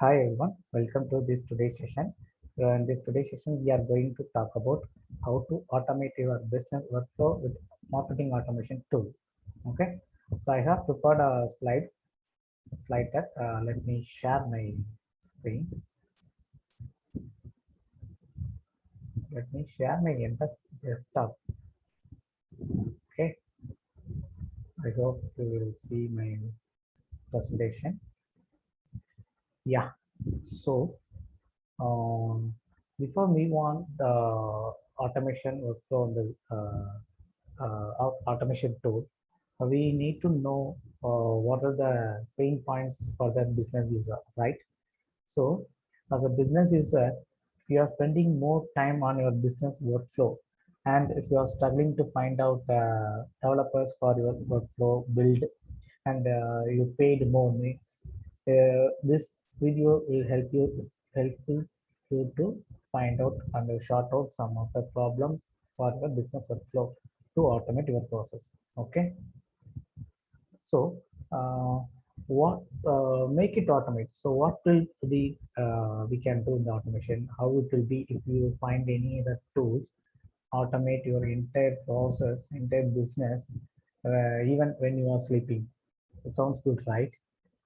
Hi everyone, welcome to this today's session. In this today's session, we are going to talk about how to automate your business workflow with marketing automation tool. Okay, so I have prepared a slide deck. Let me share my screen. Let me share my desktop. Okay, I hope you will see my presentation. Yeah, so before we want the automation workflow on the automation tool, we need to know what are the pain points for the business user, right? So, as a business user, if you are spending more time on your business workflow, and if you are struggling to find out developers for your workflow build, and you paid more, means this video will help you to find out and sort out some of the problems for the business workflow to automate your process. Okay, so uh, what make it automate? So what will be we can do in the automation? How it will be if you find any other tools automate your entire process, entire business, even when you are sleeping? It sounds good, right?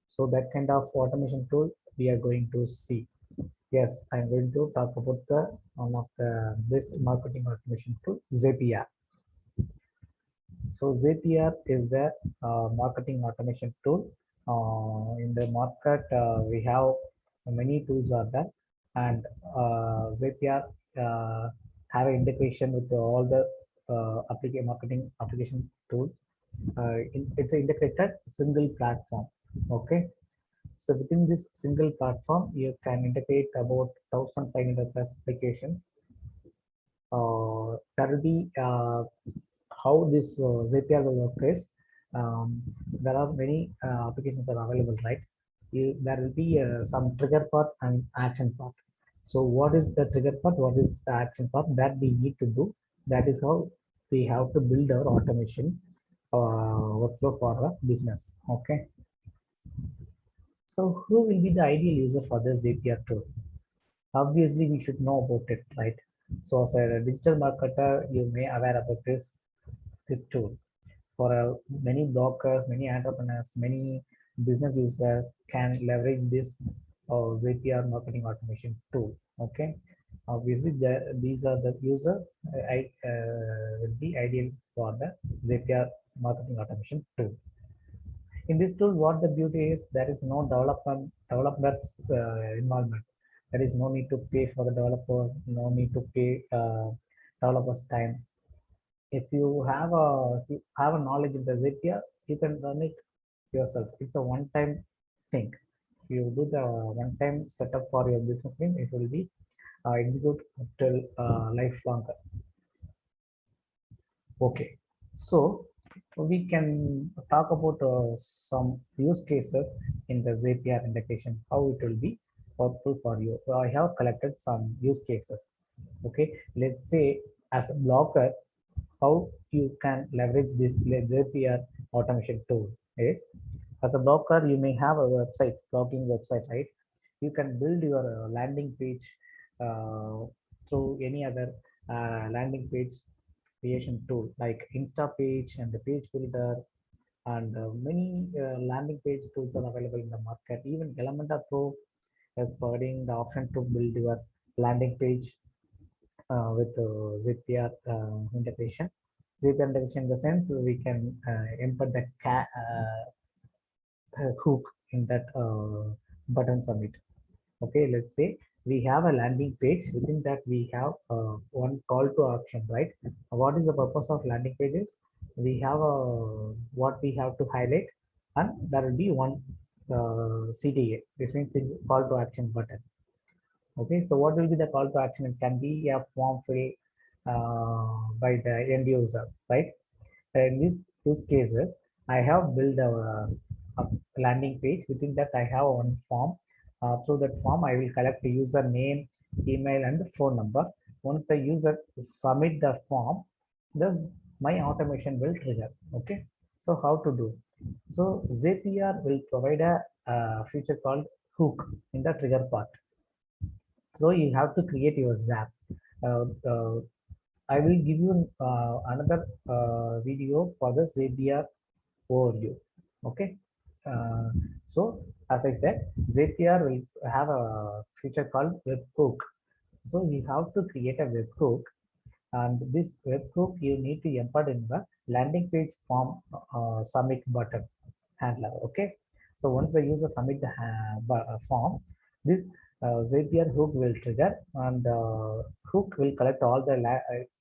So that kind of automation tool we are going to see. Yes, I'm going to talk about the one of the best marketing automation tool, Zapier. So Zapier is the marketing automation tool. In the market, we have many tools are there, and Zapier have an integration with all the marketing application tools. It's an integrated single platform. Okay, so within this single platform, you can integrate about 1,500 plus applications. That will be how this Zapier will work is there are many applications that are available, right? There will be some trigger part and action part. So what is the trigger part? What is the action part that we need to do? That is how we have to build our automation workflow for the business. Okay. So who will be the ideal user for this Zapier tool? Obviously, we should know about it, right? So as a digital marketer, you may aware about this tool. For many bloggers, many entrepreneurs, many business users can leverage this Zapier marketing automation tool. Okay, obviously these are the user I will be ideal for the Zapier marketing automation tool. In this tool, what the beauty is, there is no developers involvement. There is no need to pay for the developer, no need to pay developers time. If you have a knowledge in the Zapier, you can run it yourself. It's a one-time thing. If you do the one-time setup for your business name, it will be execute till lifelong. Okay, so we can talk about some use cases in the Zapier integration, how it will be helpful for you. So I have collected some use cases. Okay, let's say as a blogger, how you can leverage this Zapier automation tool is, as a blogger, you may have a website, blogging website, right? You can build your landing page uh, through any other landing page creation tool like Insta page and the page builder, and many landing page tools are available in the market. Even Elementor Pro is providing the option to build your landing page with Zapier integration. Zapier integration in the sense we can embed the hook in that button submit. Okay, let's say we have a landing page. Within that we have one call to action, right? What is the purpose of landing pages? We have what we have to highlight, and there will be one CTA. This means call to action button. Okay, so what will be the call to action? It can be a form fill by the end user, right? In these use cases, I have built a landing page. Within that, I have one form. Through that form, I will collect the user name, email, and phone number. Once the user submit the form, this my automation will trigger. Okay. So how to do? So Zapier will provide a feature called hook in the trigger part. So you have to create your Zap. Uh, uh, I will give you another video for the Zapier overview. Okay. Uh, so as I said, Zapier will have a feature called webhook. So we have to create a webhook, and this webhook you need to embed in the landing page form submit button handler. Okay. So once the user submit the form, this Zapier hook will trigger, and hook will collect all the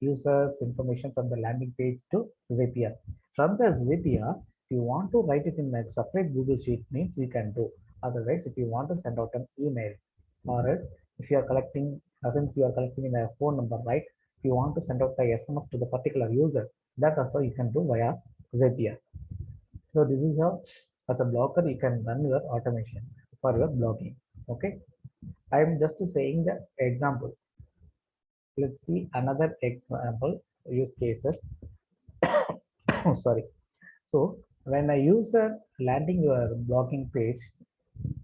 users information from the landing page to Zapier. From the Zapier, if you want to write it in a separate Google Sheet, means you can do. Otherwise, if you want to send out an email, or else if you are collecting, since you are collecting in a phone number, right? If you want to send out the SMS to the particular user, that also you can do via Zapier. So this is how, as a blogger, you can run your automation for your blogging. Okay. I am just saying the example. Let's see another example use cases. Sorry. So when a user landing your blogging page,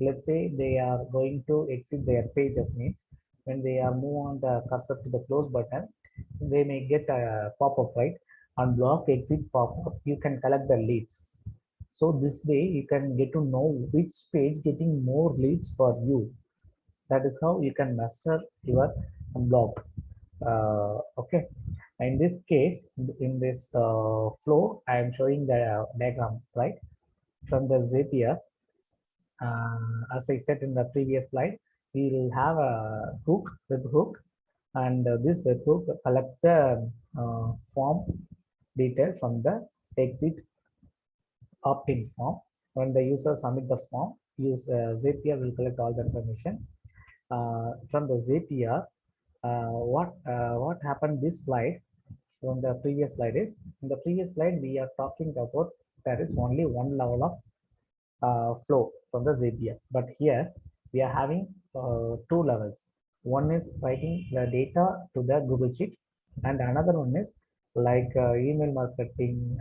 let's say they are going to exit their pages, means when they are move on the cursor to the close button, they may get a pop-up, right? On block exit pop-up, you can collect the leads. So this way you can get to know which page getting more leads for you. That is how you can measure your blog. Okay. In this case, in this flow, I am showing the diagram, right? From the Zapier, as I said in the previous slide, we will have a hook, web hook, and this web hook collect the form detail from the exit opt-in form. When the user submit the form, use Zapier will collect all the information from the Zapier. What happened this slide from the previous slide is, in the previous slide we are talking about there is only one level of flow from the Zapier, but here we are having two levels. One is writing the data to the Google Sheet, and another one is like email marketing,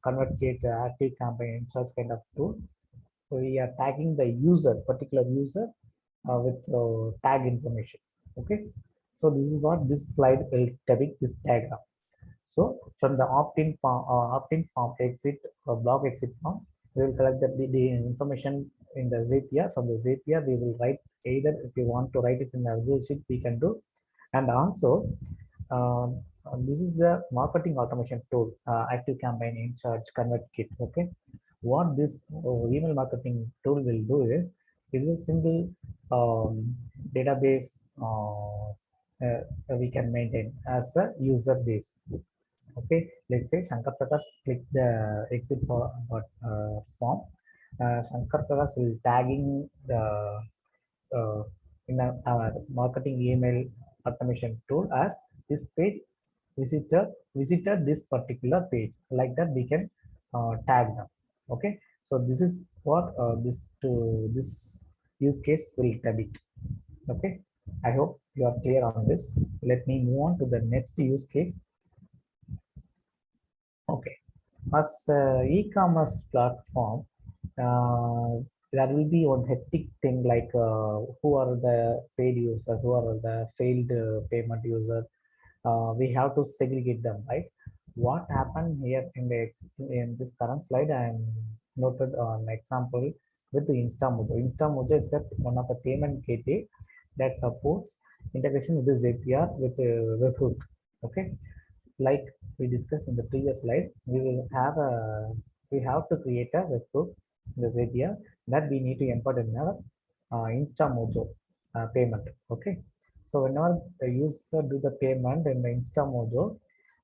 ConvertKit, Active Campaign, such kind of tool. So we are tagging the user, particular user, with tag information. Okay. So this is what this slide will depict, this diagram. So from the opt-in form exit or blog exit form, we will collect the information in the Zapier. From the Zapier, we will write either, if you want to write it in the Google Sheet, we can do. And also, this is the marketing automation tool, Active Campaign, InCharge, ConvertKit. Okay. What this email marketing tool will do is a single database we can maintain as a user base. Okay, let's say Shankar Prakash click the exit form. Shankar Prakash will tagging the in our marketing email automation tool as this page visitor this particular page. Like that, we can tag them. Okay, so this is what this use case will debit. Okay, I hope you are clear on this. Let me move on to the next use case. Okay, as e-commerce platform, there will be one hectic thing like who are the paid users, who are the failed payment user. We have to segregate them, right? What happened here in this current slide, I am noted an example with the InstaMojo. InstaMojo is the one of the payment gateway that supports integration with the Zapier with webhook. Okay, like we discussed in the previous slide, we have to create a webhook in the Zapier that we need to import in our InstaMojo payment. Okay, so whenever the user do the payment in the InstaMojo,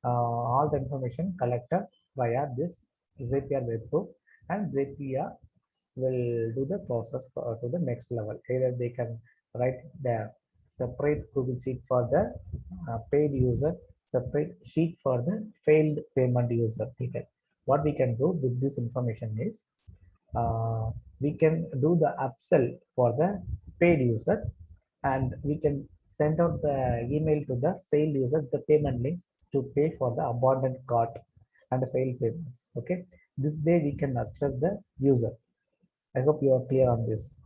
all the information collected via this Zapier webhook, and Zapier will do the process to the next level. Either they can write the separate Google Sheet for the paid user, separate sheet for the failed payment user detail. What we can do with this information is we can do the upsell for the paid user, and we can send out the email to the failed user, the payment links to pay for the abandoned cart and the failed payments. Okay, this way we can nurture the user. I hope you are clear on this.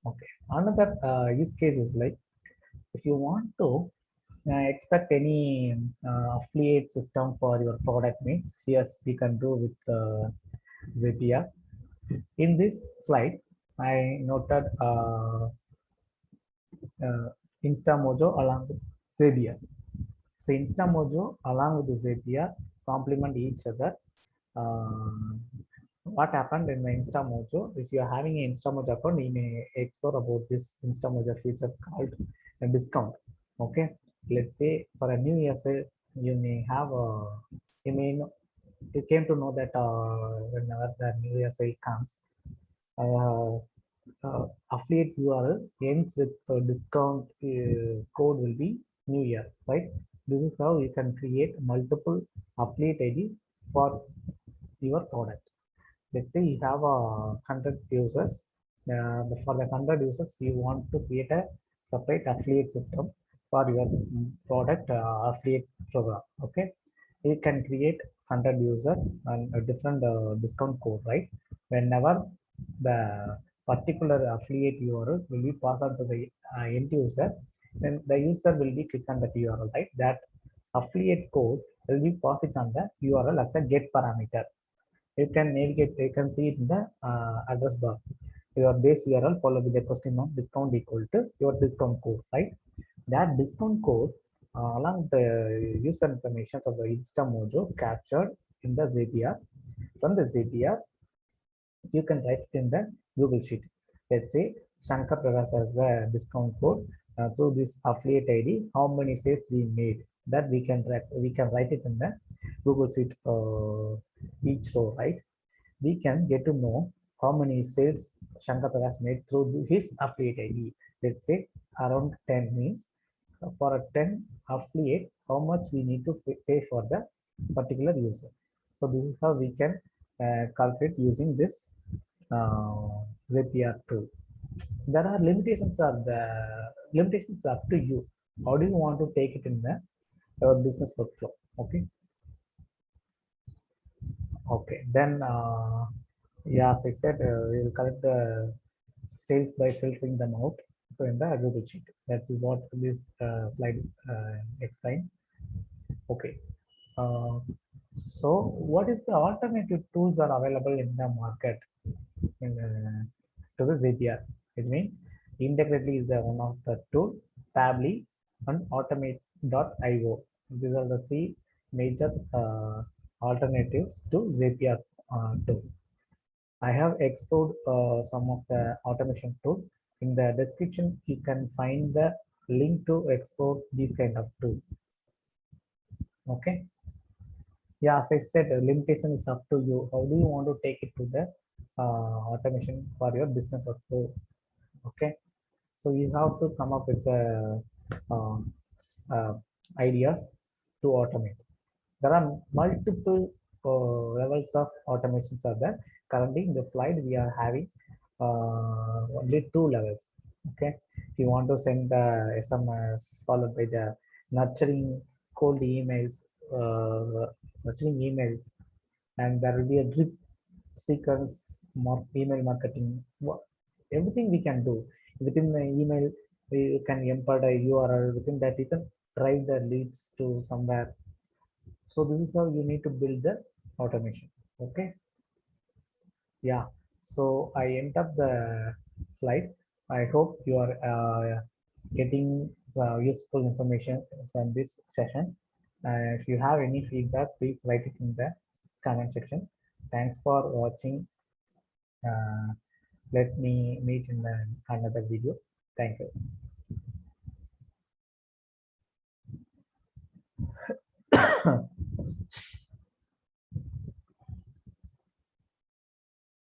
Okay. Another use case is like if you want to expect any affiliate system for your product mix, yes, we can do with Zapier. In this slide, I noted InstaMojo along with Zapier. So InstaMojo along with Zapier complement each other. What happened in the InstaMojo? If you are having an InstaMojo account, you may explore about this InstaMojo feature called a discount. Okay, let's say for a new year sale, you may have a, you may know, you came to know that whenever the new year sale comes, uh, affiliate URL ends with discount code will be new year, right? This is how you can create multiple affiliate ID for your product. Let's say you have 100 users. For the 100 users, you want to create a separate affiliate system for your product affiliate program. Okay, you can create 100 user and a different discount code, right? Whenever the particular affiliate URL will be passed on to the end user, then the user will be click on that URL, right? That affiliate code will be passed on the URL as a get parameter. You can navigate, you can see it in the address bar. Your base URL followed with the question mark discount equal to your discount code, right? That discount code along the user information of the InstaMojo captured in the Zapier. From the Zapier, you can write it in the Google Sheet. Let's say Shankar Prakash has a discount code through this affiliate ID. How many sales we made? That we can write it in the Google Sheet each row, right? We can get to know how many sales Shankar Prakash made through his affiliate ID. Let's say around 10 means for a 10 affiliate, how much we need to pay for the particular user. So this is how we can calculate using this Zapier tool. There are limitations up to you. How do you want to take it in the business workflow? Okay. Okay. Then yeah, as I said, we will collect the sales by filtering them out. So in the Google Sheet, that's what this slide explains. Okay. Uh, so what is the alternative tools are available in the market in, to the Zapier? It means Integrately is the one of the tool, Pabbly and Automate.io. These are the three major alternatives to Zapier tool. I have explored some of the automation tool. In the description, you can find the link to explore these kind of tool. Okay. Yeah, as I said, limitation is up to you. How do you want to take it to the automation for your business workflow? Okay. So you have to come up with the uh, ideas to automate. There are multiple levels of automations are there. Currently in the slide we are having only two levels. Okay, if you want to send the SMS followed by the nurturing cold emails, nurturing emails, and there will be a drip sequence email marketing. Everything we can do within the email. You can import a URL within that. You can drive the leads to somewhere. So this is how you need to build the automation. Okay. Yeah. So I end up the slide. I hope you are getting useful information from this session. If you have any feedback, please write it in the comment section. Thanks for watching. Let me meet in another video. Thank you.